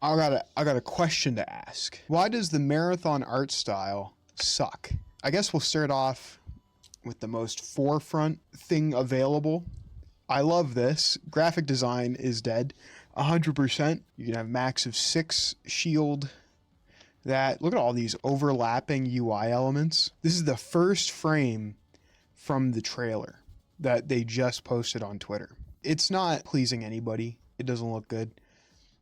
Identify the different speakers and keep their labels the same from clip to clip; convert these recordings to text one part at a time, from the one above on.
Speaker 1: I got a question to ask. Why does the marathon art style suck? I guess we'll start off with the most forefront thing available. I love this. Graphic design is dead. 100%. You can have max of 6 shield. Look at all these overlapping UI elements. This is the first frame from the trailer that they just posted on Twitter. It's not pleasing anybody. It doesn't look good.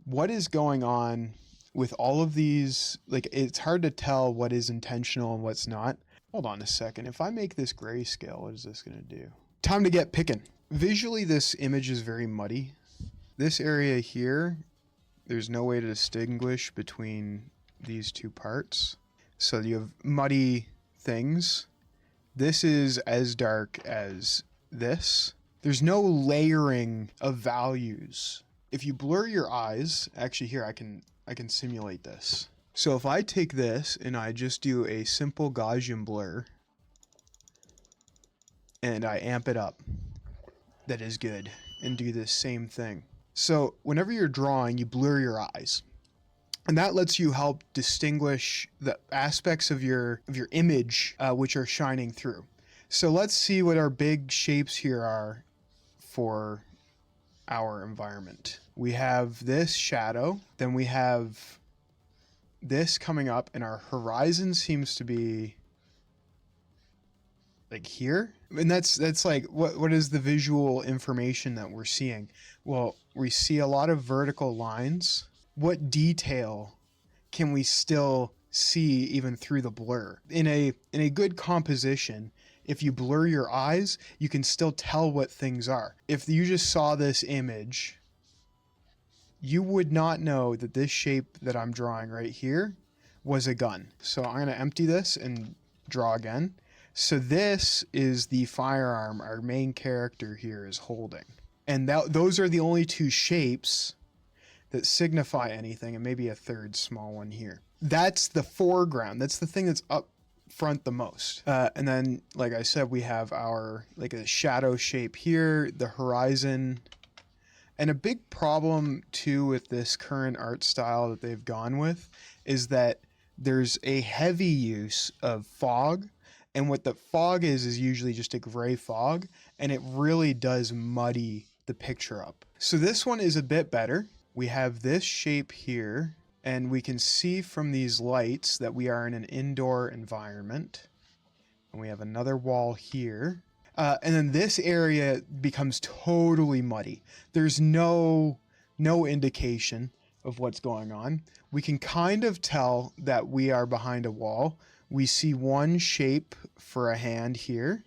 Speaker 1: What is going on with all of these? Like, it's hard to tell what is intentional and what's not. Hold on a second. If I make this grayscale, what is this going to do? Time to get picking. Visually, this image is very muddy. This area here, there's no way to distinguish between these two parts. So you have muddy things. This is as dark as this. There's no layering of values. If you blur your eyes, actually here I can simulate this. So if I take this and I just do a simple Gaussian blur and I amp it up, that is good, and do this same thing. So whenever you're drawing, you blur your eyes. And that lets you help distinguish the aspects of your image which are shining through. So let's see what our big shapes here are for our environment. We have this shadow, then we have this coming up, and our horizon seems to be like here. And that's like, what is the visual information that we're seeing? Well, we see a lot of vertical lines. What detail can we still see even through the blur? In a good composition, if you blur your eyes, you can still tell what things are. If you just saw this image, you would not know that this shape that I'm drawing right here was a gun. So I'm going to empty this and draw again. So this is the firearm our main character here is holding. And those are the only two shapes that signify anything, and maybe a third small one here. That's the foreground. That's the thing that's up front the most. And then, like I said, we have our, like a shadow shape here, the horizon. And a big problem too with this current art style that they've gone with is that there's a heavy use of fog. And what the fog is usually just a gray fog, and it really does muddy the picture up. So this one is a bit better. We have this shape here, and we can see from these lights that we are in an indoor environment. And we have another wall here. And then this area becomes totally muddy. There's no indication of what's going on. We can kind of tell that we are behind a wall. We see one shape for a hand here,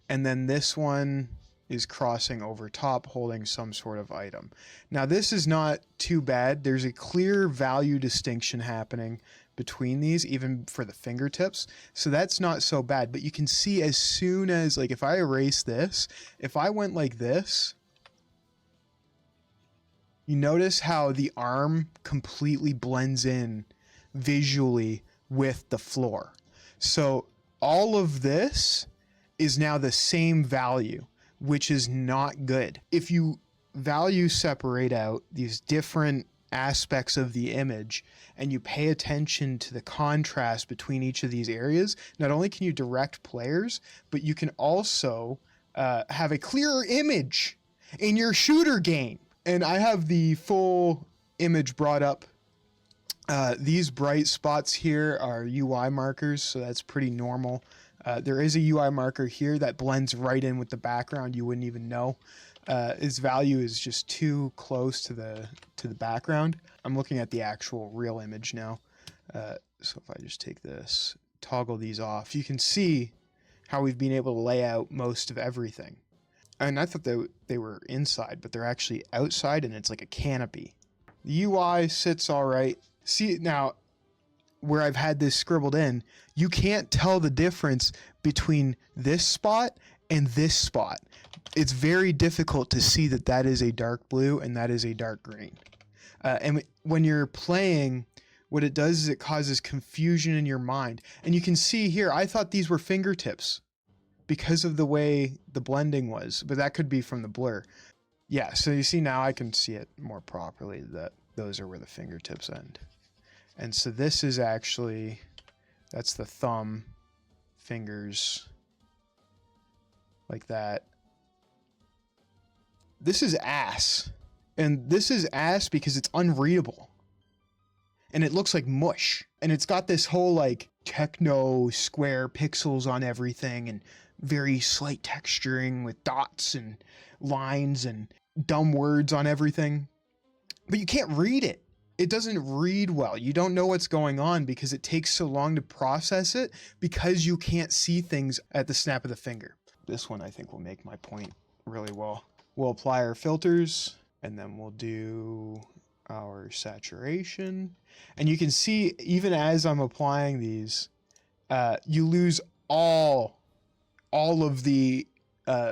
Speaker 1: and then this one is crossing over top holding some sort of item. Now this is not too bad. There's a clear value distinction happening between these, even for the fingertips. So that's not so bad, but you can see as soon as, like, if I erase this, if I went like this, you notice how the arm completely blends in visually with the floor. So all of this is now the same value, which is not good. If you value separate out these different aspects of the image and you pay attention to the contrast between each of these areas, not only can you direct players, but you can also have a clearer image in your shooter game. And I have the full image brought up. These bright spots here are UI markers, so that's pretty normal. There is a UI marker here that blends right in with the background. You wouldn't even know. Its value is just too close to the background. I'm looking at the actual real image now. So if I just take this, toggle these off, you can see how we've been able to lay out most of everything. And I thought they were inside, but they're actually outside, and it's like a canopy. The UI sits all right. See, now, where I've had this scribbled in, you can't tell the difference between this spot and this spot. It's very difficult to see that that is a dark blue and that is a dark green. And when you're playing, what it does is it causes confusion in your mind. And you can see here, I thought these were fingertips because of the way the blending was, but that could be from the blur. Yeah, so you see now I can see it more properly that those are where the fingertips end. And so this is actually, that's the thumb, fingers, like that. This is ass. And this is ass because it's unreadable. And it looks like mush. And it's got this whole like techno square pixels on everything and very slight texturing with dots and lines and dumb words on everything. But you can't read it. It doesn't read well. You don't know what's going on because it takes so long to process it because you can't see things at the snap of the finger. This one I think will make my point really well. We'll apply our filters and then we'll do our saturation. And you can see even as I'm applying these, you lose all of the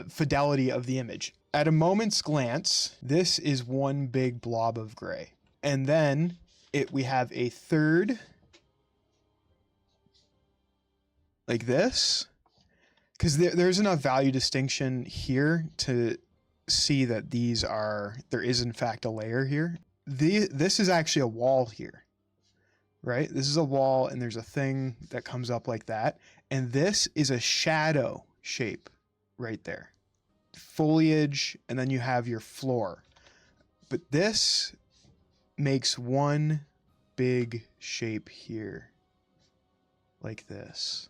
Speaker 1: fidelity of the image. At a moment's glance, this is one big blob of gray. And then we have a third like this, because there's enough value distinction here to see that there is in fact a layer here. This is actually a wall here, right? This is a wall and there's a thing that comes up like that. And this is a shadow shape right there. Foliage, and then you have your floor. But this makes one big shape here, like this.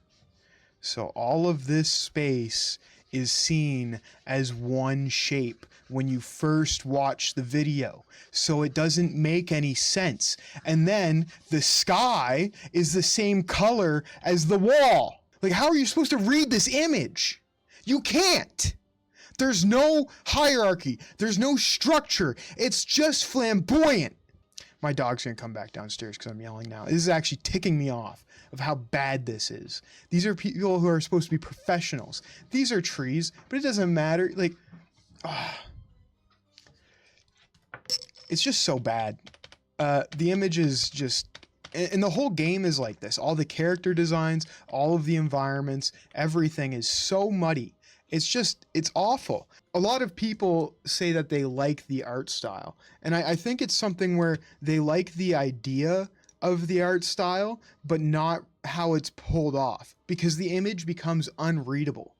Speaker 1: So all of this space is seen as one shape when you first watch the video. So it doesn't make any sense. And then the sky is the same color as the wall. Like, how are you supposed to read this image? You can't. There's no hierarchy. There's no structure. It's just flamboyant. My dog's gonna come back downstairs because I'm yelling now. This is actually ticking me off of how bad this is. These are people who are supposed to be professionals. These are trees, but it doesn't matter. Like, it's just so bad. The image is just, and the whole game is like this. All the character designs, all of the environments, everything is so muddy. It's awful. A lot of people say that they like the art style. And I think it's something where they like the idea of the art style, but not how it's pulled off, because the image becomes unreadable.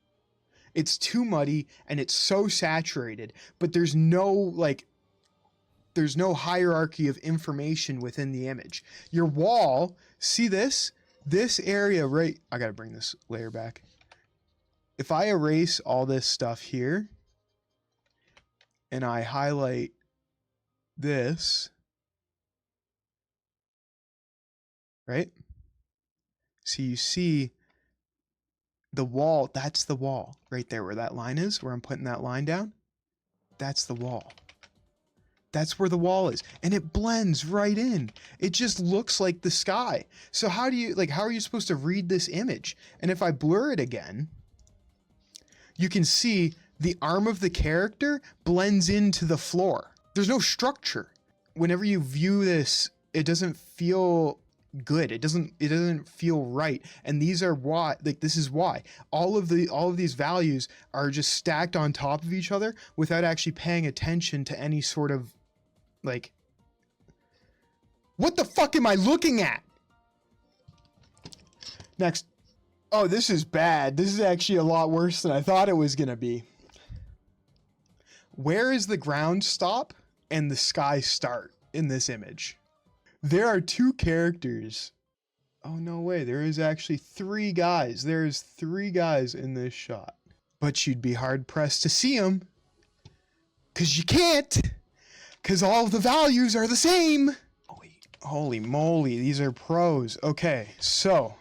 Speaker 1: It's too muddy and it's so saturated, but there's no hierarchy of information within the image. Your wall, see this area, right? I gotta bring this layer back. If I erase all this stuff here and I highlight this, right? So you see the wall, that's the wall right there where that line is, where I'm putting that line down. That's the wall. That's where the wall is. And it blends right in. It just looks like the sky. So how are you supposed to read this image? And if I blur it again, you can see the arm of the character blends into the floor. There's no structure. Whenever you view this, it doesn't feel good. It doesn't feel right. And these are why, this is why all of these values are just stacked on top of each other without actually paying attention to any sort of what the fuck am I looking at? Next. Oh, this is bad. This is actually a lot worse than I thought it was gonna be. Where is the ground stop and the sky start in this image? There are two characters. Oh, no way. There is actually three guys. There's three guys in this shot. But you'd be hard pressed to see them. Because you can't. Because all the values are the same. Holy moly. These are pros. Okay, so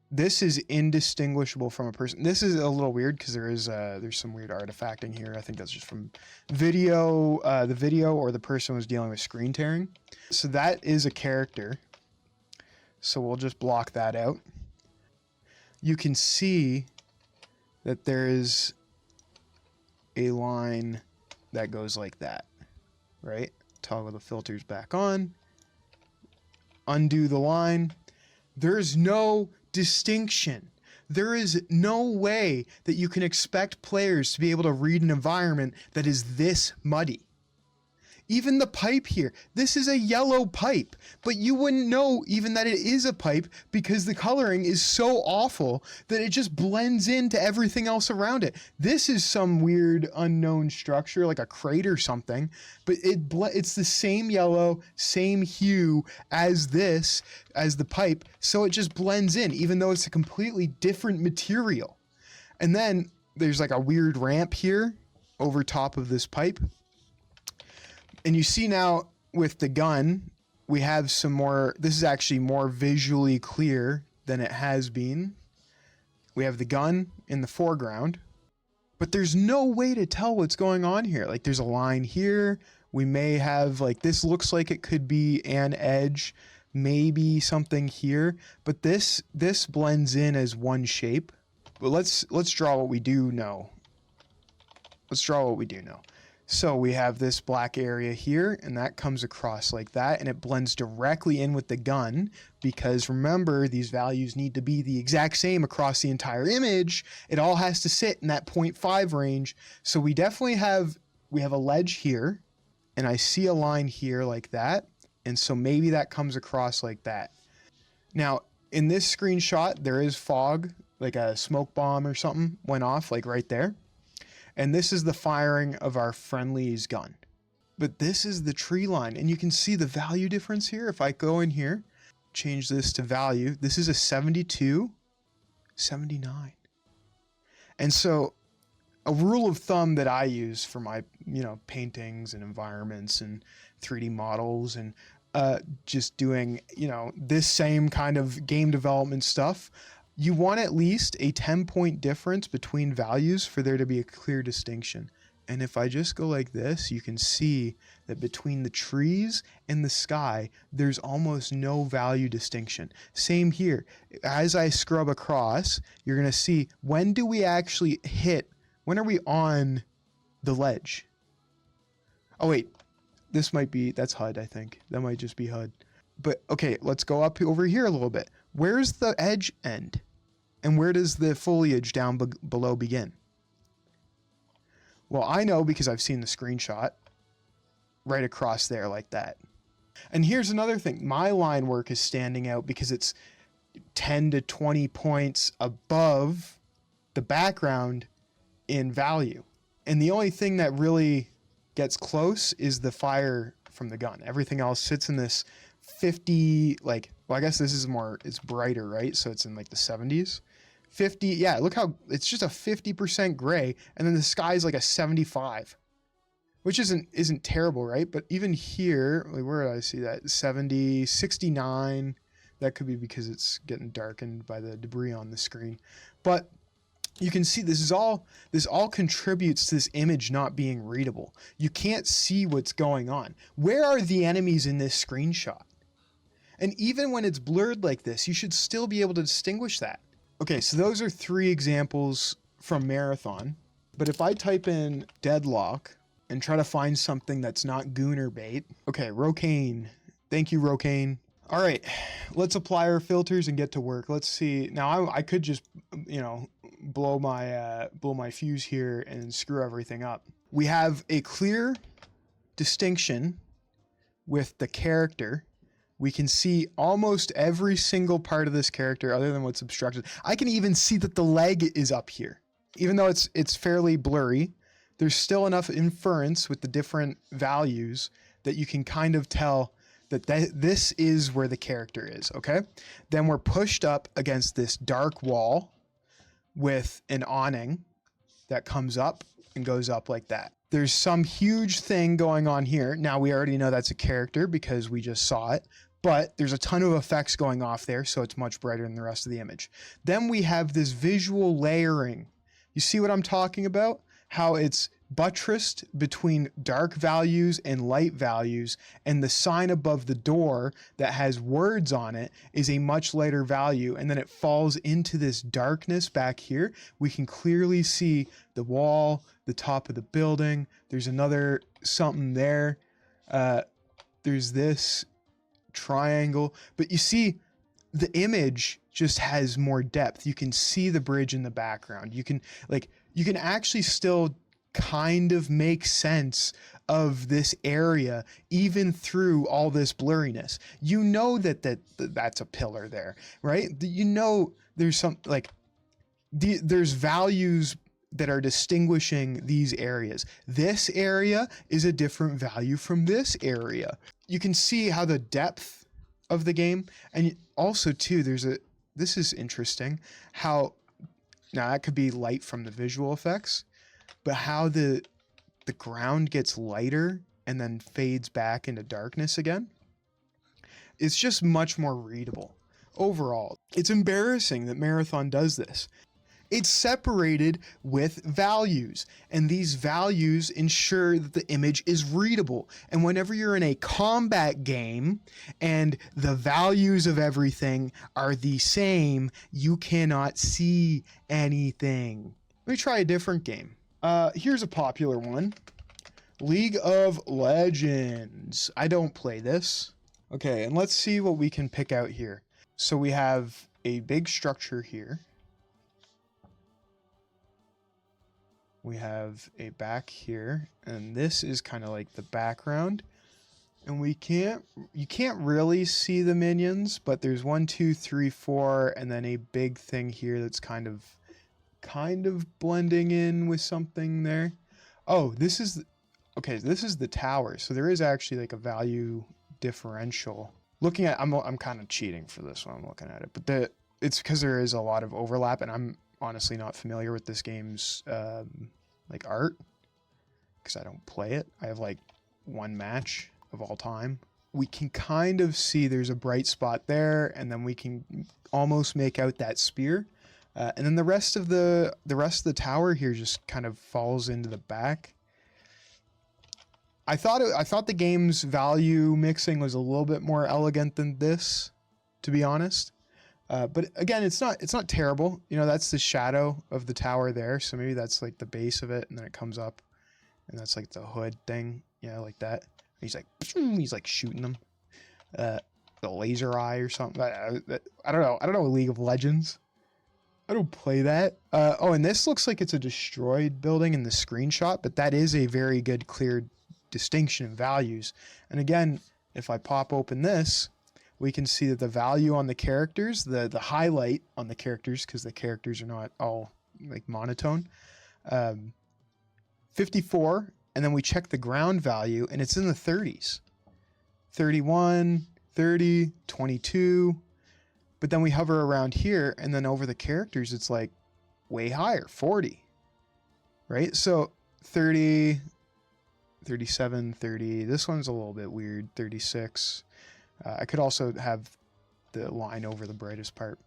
Speaker 1: this is indistinguishable from a person. This is a little weird because there's some weird artifacting here. I think that's just from video, the video, or the person was dealing with screen tearing. So that is a character. So we'll just block that out. You can see that there is a line that goes like that, right? Toggle the filters back on. Undo the line. There's no distinction. There is no way that you can expect players to be able to read an environment that is this muddy. Even the pipe here, this is a yellow pipe, but you wouldn't know even that it is a pipe because the coloring is so awful that it just blends into everything else around it. This is some weird unknown structure, like a crate or something, but it's the same yellow, same hue as the pipe, so it just blends in, even though it's a completely different material. And then there's like a weird ramp here over top of this pipe. And you see now with the gun, we have some more, this is actually more visually clear than it has been. We have the gun in the foreground, but there's no way to tell what's going on here. Like there's a line here. We may have like, this looks like it could be an edge, maybe something here, but this blends in as one shape. But let's draw what we do know. Let's draw what we do know. So we have this black area here, and that comes across like that, and it blends directly in with the gun, because remember, these values need to be the exact same across the entire image. It all has to sit in that 0.5 range. So we definitely have a ledge here, and I see a line here like that, and so maybe that comes across like that. Now, in this screenshot, there is fog, like a smoke bomb or something went off, like right there. And this is the firing of our friendly's gun. But this is the tree line, and you can see the value difference here. If I go in here, change this to value, this is a 72, 79. And so a rule of thumb that I use for my, paintings and environments and 3D models and just doing, this same kind of game development stuff, you want at least a 10-point difference between values for there to be a clear distinction. And if I just go like this, you can see that between the trees and the sky, there's almost no value distinction. Same here. As I scrub across, you're going to see, when do we actually hit, when are we on the ledge? Oh wait, this might be, that's HUD, I think. That might just be HUD. But okay, let's go up over here a little bit. Where's the edge end? And where does the foliage down below begin? Well, I know because I've seen the screenshot right across there like that. And here's another thing. My line work is standing out because it's 10 to 20 points above the background in value. And the only thing that really gets close is the fire from the gun. Everything else sits in this 50, well, I guess this is more, it's brighter, right? So it's in like the 70s. 50, yeah, look how, it's just a 50% gray, and then the sky's like a 75, which isn't terrible, right? But even here, like, where did I see that? 70, 69, that could be because it's getting darkened by the debris on the screen. But you can see this all contributes to this image not being readable. You can't see what's going on. Where are the enemies in this screenshot? And even when it's blurred like this, you should still be able to distinguish that. Okay, so those are 3 examples from Marathon. But if I type in deadlock and try to find something that's not Gooner bait. Okay, Rocane. Thank you, Rocane. All right, let's apply our filters and get to work. Let's see. Now I could just, blow my fuse here and screw everything up. We have a clear distinction with the character. We can see almost every single part of this character other than what's obstructed. I can even see that the leg is up here. Even though it's fairly blurry, there's still enough inference with the different values that you can kind of tell that this is where the character is, okay? Then we're pushed up against this dark wall with an awning that comes up and goes up like that. There's some huge thing going on here. Now we already know that's a character because we just saw it, but there's a ton of effects going off there, so it's much brighter than the rest of the image. Then we have this visual layering. You see what I'm talking about? How it's buttressed between dark values and light values, and the sign above the door that has words on it is a much lighter value, and then it falls into this darkness back here. We can clearly see the wall, the top of the building. There's another something there. There's this triangle, but you see the image just has more depth. You can see the bridge in the background. You can actually still kind of make sense of this area, even through all this blurriness. You know that's a pillar there, right? You know there's some like there's values that are distinguishing these areas. This area is a different value from this area. You can see how the depth of the game, and also too, this is interesting, how, now that could be light from the visual effects, but how the ground gets lighter and then fades back into darkness again. It's just much more readable. Overall, it's embarrassing that Marathon does this. It's separated with values, and these values ensure that the image is readable. And whenever you're in a combat game and the values of everything are the same, you cannot see anything. Let me try a different game. Here's a popular one. League of Legends. I don't play this. Okay, and let's see what we can pick out here. So we have a big structure here. We have a back here, and this is kind of like the background. And you can't really see the minions, but there's 1, 2, 3, 4, and then a big thing here that's kind of blending in with something there. Oh, this is the tower. So there is actually like a value differential. Looking at, I'm kind of cheating for this one. I'm looking at it, but it's because there is a lot of overlap, and I'm honestly not familiar with this game's like art, because I don't play it. I have like one match of all time. We can kind of see there's a bright spot there, and then we can almost make out that spear, and then the rest of the tower here just kind of falls into the back. I thought the game's value mixing was a little bit more elegant than this, to be honest. But again, it's not terrible. You know, that's the shadow of the tower there. So maybe that's like the base of it, and then it comes up, and that's like the hood thing. Yeah, like that. He's like shooting them. The laser eye or something. I don't know. I don't know League of Legends. I don't play that. Oh, and this looks like it's a destroyed building in the screenshot, but that is a very good, clear distinction of values. And again, if I pop open this, we can see that the value on the characters, the highlight on the characters, because the characters are not all like monotone, 54, and then we check the ground value, and it's in the 30s. 31, 30, 22, but then we hover around here, and then over the characters, it's like way higher, 40, right? So 30, 37, 30, this one's a little bit weird, 36. I could also have the line over the brightest part.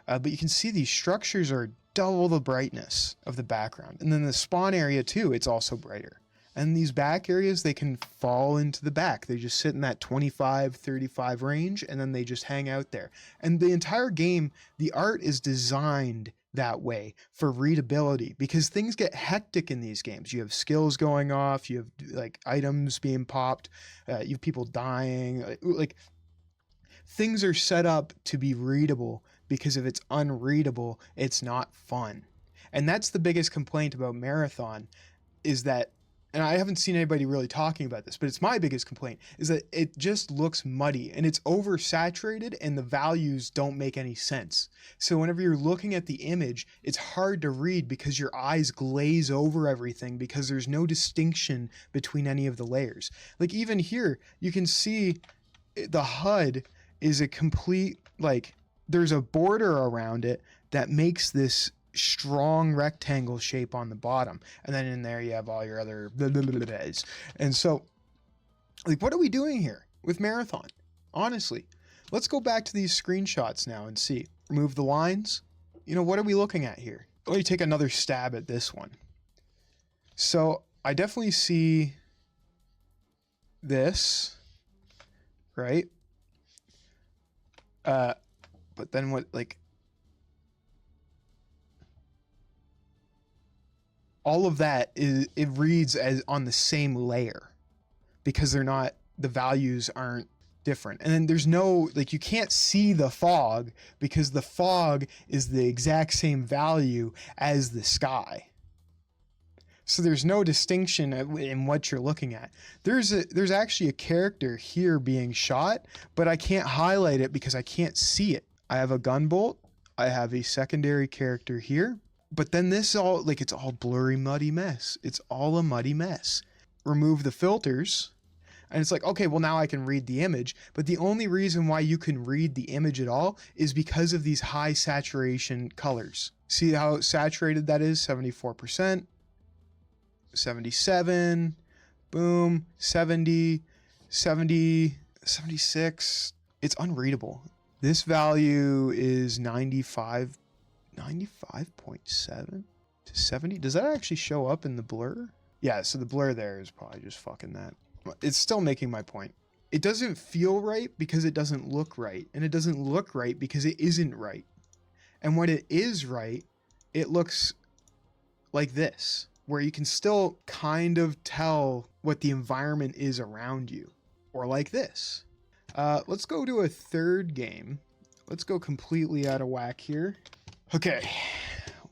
Speaker 1: But you can see these structures are double the brightness of the background. And then the spawn area too, it's also brighter. And these back areas, they can fall into the back. They just sit in that 25, 35 range, and then they just hang out there. And the entire game, the art is designed that way for readability, because things get hectic in these games. You have skills going off, you have like items being popped, you have people dying, like things are set up to be readable, because if it's unreadable, it's not fun. And that's the biggest complaint about Marathon, is that, and I haven't seen anybody really talking about this, but it's my biggest complaint, is that it just looks muddy and it's oversaturated and the values don't make any sense. So whenever you're looking at the image, it's hard to read because your eyes glaze over everything, because there's no distinction between any of the layers. Like even here, you can see the HUD is a complete, like, there's a border around it that makes this strong rectangle shape on the bottom, and then in there you have all your other blah. And so, like, what are we doing here with Marathon? Honestly, let's go back to these screenshots now and see. Remove the lines. You know, what are we looking at here? Let me take another stab at this one. So I definitely see this, right? But then what, like, all of that is, it reads as on the same layer, because they're not, the values aren't different. And then there's no, like, you can't see the fog, because the fog is the exact same value as the sky. So there's no distinction in what you're looking at. There's actually a character here being shot, but I can't highlight it because I can't see it. I have a gun bolt. I have a secondary character here, but then this all, like, it's all blurry, muddy mess. It's all a muddy mess. Remove the filters, and it's like, okay, well, now I can read the image, but the only reason why you can read the image at all is because of these high saturation colors. See how saturated that is? 74%. 77, boom, 70, 70, 76. It's unreadable. This value is 95, 95.7 to 70. Does that actually show up in the blur? Yeah, so the blur there is probably just fucking that. It's still making my point. It doesn't feel right because it doesn't look right. And it doesn't look right because it isn't right. And when it is right, it looks like this, where you can still kind of tell what the environment is around you, or like this. Let's go to a third game. Let's go completely out of whack here. Okay,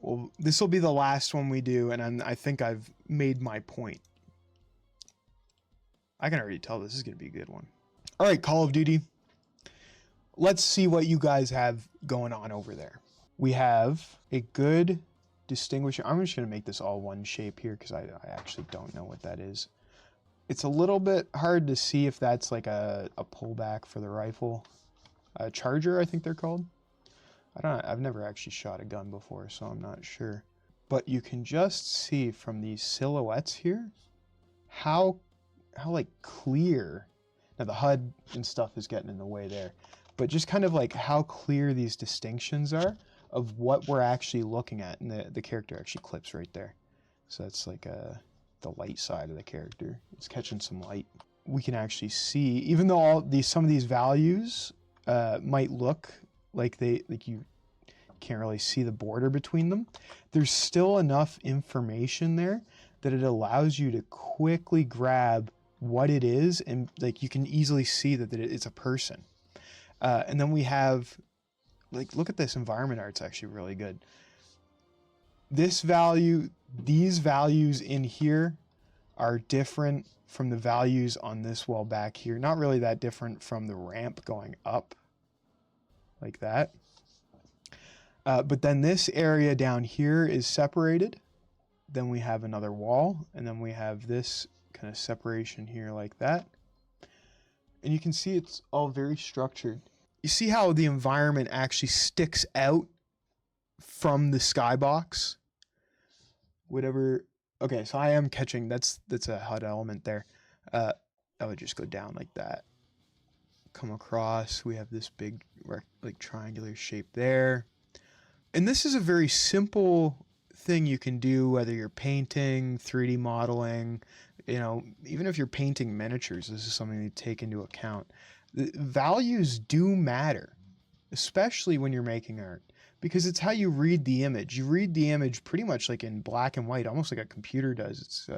Speaker 1: well, this will be the last one we do, and I think I've made my point. I can already tell this is going to be a good one. All right, Call of Duty. Let's see what you guys have going on over there. We have a good distinguishing. I'm just going to make this all one shape here because I actually don't know what that is. It's a little bit hard to see if that's like a pullback for the rifle. A charger, I think they're called. I've never actually shot a gun before, so I'm not sure. But you can just see from these silhouettes here how like clear. Now the HUD and stuff is getting in the way there, but just kind of like how clear these distinctions are of what we're actually looking at. And the character actually clips right there. So that's like the light side of the character. It's catching some light. We can actually see, even though some of these values might look like you can't really see the border between them, there's still enough information there that it allows you to quickly grab what it is, and like you can easily see that it's a person. And then we have, like, look at this environment art. It's actually really good. This value, these values in here are different from the values on this wall back here. Not really that different from the ramp going up like that. But then this area down here is separated. Then we have another wall, and then we have this kind of separation here like that. And you can see it's all very structured. You see how the environment actually sticks out from the skybox? Whatever. Okay, so I am catching, that's a HUD element there. I would just go down like that. Come across, we have this big like triangular shape there. And this is a very simple thing you can do, whether you're painting, 3D modeling, even if you're painting miniatures. This is something to take into account. The values do matter, especially when you're making art, because it's how you read the image. You read the image pretty much like in black and white, almost like a computer does.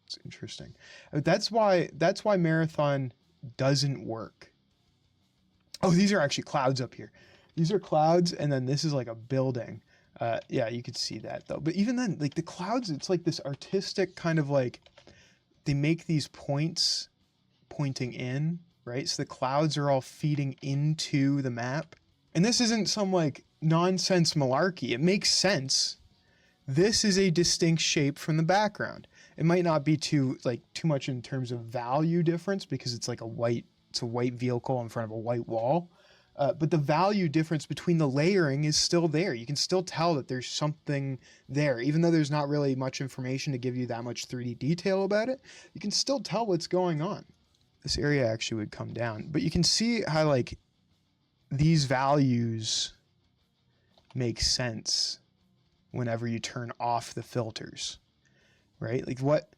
Speaker 1: It's interesting. That's why Marathon doesn't work. Oh, these are actually clouds up here. These are clouds, and then this is like a building. Yeah, you could see that though. But even then, like the clouds, it's like this artistic kind of like, they make these points pointing in, right? So the clouds are all feeding into the map. And this isn't some like nonsense malarkey. It makes sense. This is a distinct shape from the background. It might not be too much in terms of value difference because it's like it's a white vehicle in front of a white wall. But the value difference between the layering is still there. You can still tell that there's something there. Even though there's not really much information to give you that much 3D detail about it, you can still tell what's going on. This area actually would come down. But you can see how like these values make sense whenever you turn off the filters, right? Like what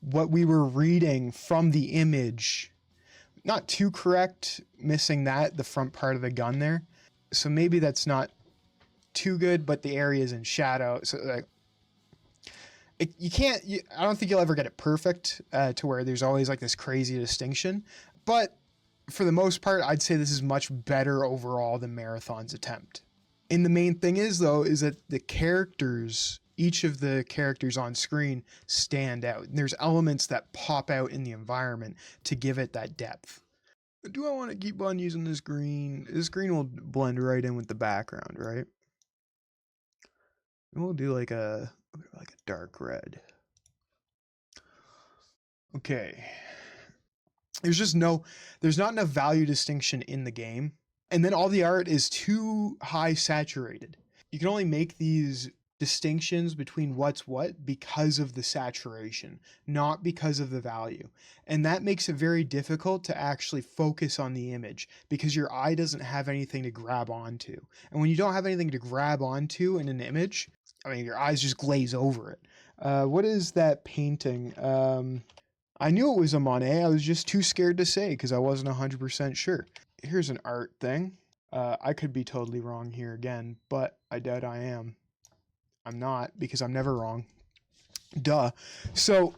Speaker 1: we were reading from the image, not too correct, missing the front part of the gun there. So maybe that's not too good, but the area is in shadow. So like, I don't think you'll ever get it perfect to where there's always like this crazy distinction. But for the most part, I'd say this is much better overall than Marathon's attempt. And the main thing is, though, is that the characters each of the characters on screen stand out. And there's elements that pop out in the environment to give it that depth. Do I want to keep on using this green? This green will blend right in with the background, right? And we'll do like a dark red. Okay. There's not enough value distinction in the game. And then all the art is too high saturated. You can only make these distinctions between what's what because of the saturation, not because of the value. And that makes it very difficult to actually focus on the image because your eye doesn't have anything to grab onto. And when you don't have anything to grab onto in an image, I mean, your eyes just glaze over it. What is that painting? I knew it was a Monet. I was just too scared to say because I wasn't 100% sure. Here's an art thing. I could be totally wrong here again, but I doubt I am. I'm not, because I'm never wrong. Duh. So,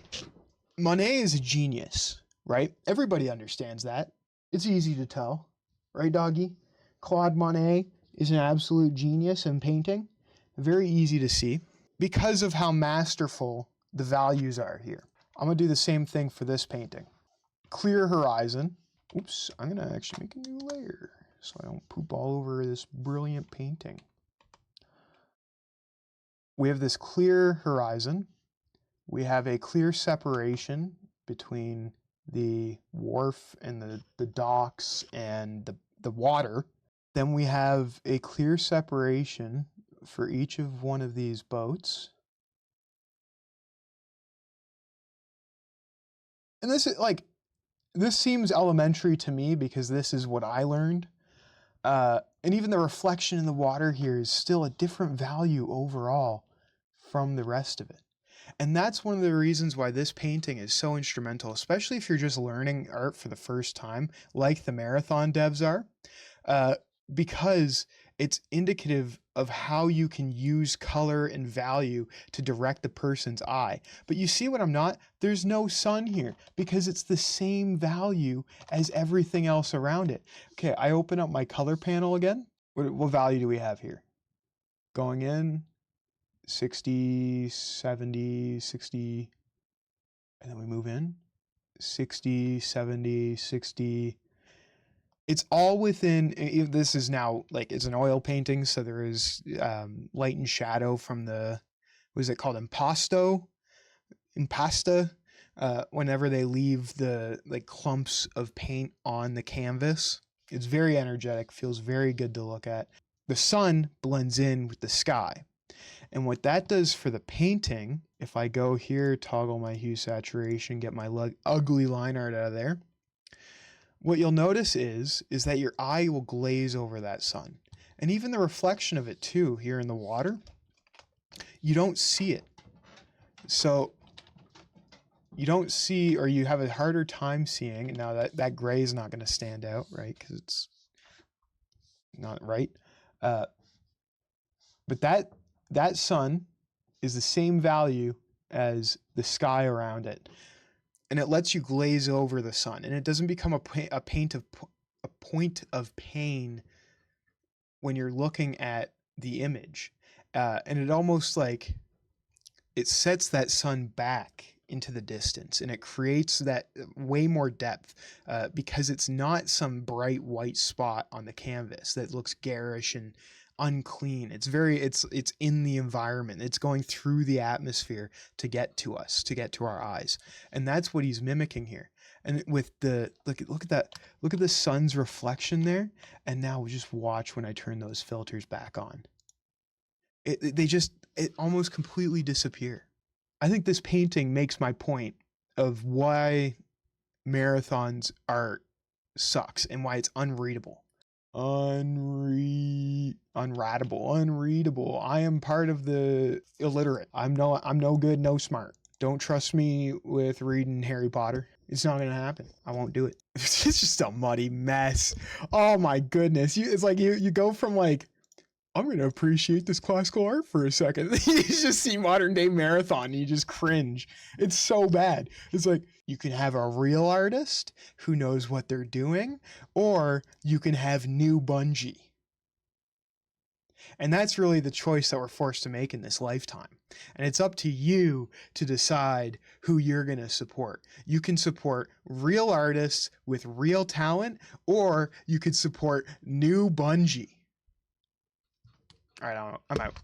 Speaker 1: Monet is a genius, right? Everybody understands that. It's easy to tell. Right, doggy? Claude Monet is an absolute genius in painting. Very easy to see because of how masterful the values are here. I'm going to do the same thing for this painting. Clear horizon. Oops, I'm going to actually make a new layer so I don't poop all over this brilliant painting. We have this clear horizon. We have a clear separation between the wharf and the docks and the water. Then we have a clear separation for each of one of these boats. And this seems elementary to me because this is what I learned. And even the reflection in the water here is still a different value overall from the rest of it. And that's one of the reasons why this painting is so instrumental, especially if you're just learning art for the first time, like the marathon devs are, because it's indicative of how you can use color and value to direct the person's eye. But you see what I'm not? There's no sun here because it's the same value as everything else around it. Okay, I open up my color panel again. What value do we have here? Going in, 60, 70, 60, and then we move in, 60, 70, 60. It's all within, this is now like, it's an oil painting, so there is light and shadow from the, what is it called, impasta, whenever they leave the like clumps of paint on the canvas. It's very energetic, feels very good to look at. The sun blends in with the sky. And what that does for the painting, if I go here, toggle my hue saturation, get my ugly line art out of there, what you'll notice is that your eye will glaze over that sun. And even the reflection of it too, here in the water, you don't see it. So you don't see, or you have a harder time seeing, and now that gray is not going to stand out, right? Because it's not right. But that sun is the same value as the sky around it. And it lets you glaze over the sun. And it doesn't become a point of pain when you're looking at the image. And it almost like, it sets that sun back into the distance, and it creates that way more depth because it's not some bright white spot on the canvas that looks garish and unclean. It's in the environment. It's going through the atmosphere to get to us, to get to our eyes. And that's what he's mimicking here. And with the look at the sun's reflection there. And now we just watch when I turn those filters back on. It almost completely disappear. I think this painting makes my point of why Marathon's art sucks and why it's unreadable. Unreadable. I am part of the illiterate. I'm no good, no smart. Don't trust me with reading Harry Potter. It's not gonna happen. I won't do it. It's just a muddy mess. Oh my goodness. It's like you go from like, I'm going to appreciate this classical art for a second. You just see modern day Marathon and you just cringe. It's so bad. It's like, you can have a real artist who knows what they're doing, or you can have new Bungie. And that's really the choice that we're forced to make in this lifetime. And it's up to you to decide who you're going to support. You can support real artists with real talent, or you could support new Bungie. All right, I'm out.